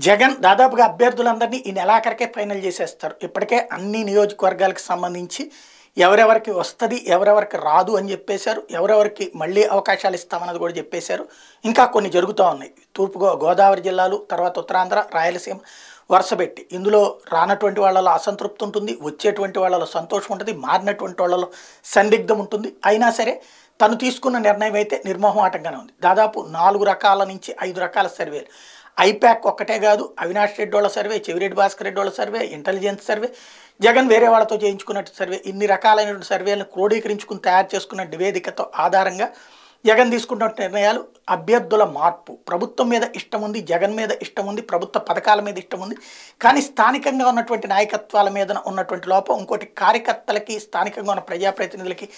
జగన్ దాదాపుగా అభ్యర్థులందరినీ ఈ నెలాఖరికే ఫైనల్ చేసేస్తారు. ఇప్పటికే అన్ని నియోజకవర్గాలకు సంబంధించి ఎవరెవరికి వస్తది, ఎవరెవరికి రాదు అని చెప్పేశారు. ఎవరెవరికి మళ్ళీ అవకాశాలు ఇస్తామన్నది కూడా చెప్పేశారు. ఇంకా కొన్ని జరుగుతూ ఉన్నాయి. గోదావరి జిల్లాలు, తర్వాత ఉత్తరాంధ్ర, రాయలసీమ వరుసపెట్టి. ఇందులో రానటువంటి వాళ్ళలో అసంతృప్తి ఉంటుంది, వచ్చేటువంటి వాళ్ళలో సంతోషం ఉంటుంది, మారినటువంటి వాళ్ళలో సందిగ్ధం ఉంటుంది. అయినా సరే తను తీసుకున్న నిర్ణయం అయితే నిర్మోహమాటంగానే ఉంది. దాదాపు 4 రకాల నుంచి 5 రకాల సర్వేలు. ఐపాక్ ఒక్కటే కాదు, అవినాష్ రెడ్డి వాళ్ళ సర్వే, చెవిరెడ్డి భాస్కర్ రెడ్డి వాళ్ళ సర్వే, ఇంటెలిజెన్స్ సర్వే, జగన్ వేరే వాళ్ళతో చేయించుకున్నట్టు సర్వే, ఇన్ని రకాలైనటువంటి సర్వేలను క్రోడీకరించుకుని తయారు చేసుకున్న నివేదికతో ఆధారంగా జగన్ తీసుకున్న నిర్ణయాలు. అభ్యర్థుల మార్పు, ప్రభుత్వం మీద ఇష్టం ఉంది, జగన్ మీద ఇష్టం ఉంది, ప్రభుత్వ పథకాల మీద ఇష్టం ఉంది. కానీ స్థానికంగా ఉన్నటువంటి నాయకత్వాల మీద ఉన్నటువంటి లోపం, ఇంకోటి కార్యకర్తలకి, స్థానికంగా ఉన్న ప్రజాప్రతినిధులకి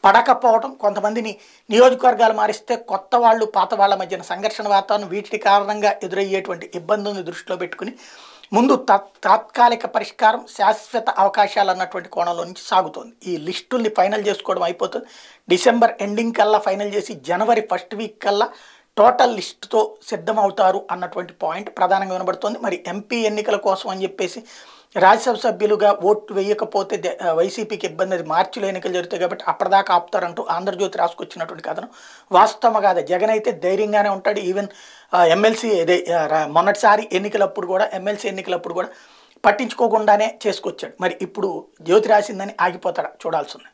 పడకపోవడం, కొంతమందిని నియోజకవర్గాలు మారిస్తే కొత్త వాళ్ళు పాత వాళ్ళ మధ్యన సంఘర్షణ వాతావరణం, వీటి కారణంగా ఎదురయ్యేటువంటి ఇబ్బందుల్ని దృష్టిలో పెట్టుకుని ముందు తాత్కాలిక పరిష్కారం, శాశ్వత అవకాశాలు అన్నటువంటి కోణంలో నుంచి సాగుతోంది. ఈ లిస్టుల్ని ఫైనల్ చేసుకోవడం అయిపోతుంది. డిసెంబర్ ఎండింగ్ కల్లా ఫైనల్ చేసి జనవరి ఫస్ట్ వీక్ కల్లా టోటల్ లిస్టుతో సిద్ధమవుతారు అన్నటువంటి పాయింట్ ప్రధానంగా వినబడుతోంది. మరి ఎంపీ ఎన్నికల కోసం అని చెప్పేసి రాజ్యసభ సభ్యులుగా ఓటు వేయకపోతే వైసీపీకి ఇబ్బంది, అది మార్చిలో ఎన్నికలు జరుగుతాయి కాబట్టి అప్పటిదాకా ఆపుతారంటూ ఆంధ్రజ్యోతి రాసుకొచ్చినటువంటి కథనం వాస్తవం కాదు. జగన్ అయితే ధైర్యంగానే ఉంటాడు. ఈవెన్ ఎమ్మెల్సీ మొన్నటిసారి ఎన్నికలప్పుడు కూడా, ఎమ్మెల్సీ ఎన్నికలప్పుడు కూడా పట్టించుకోకుండానే చేసుకొచ్చాడు. మరి ఇప్పుడు జ్యోతి రాసిందని ఆగిపోతాడా చూడాల్సింది.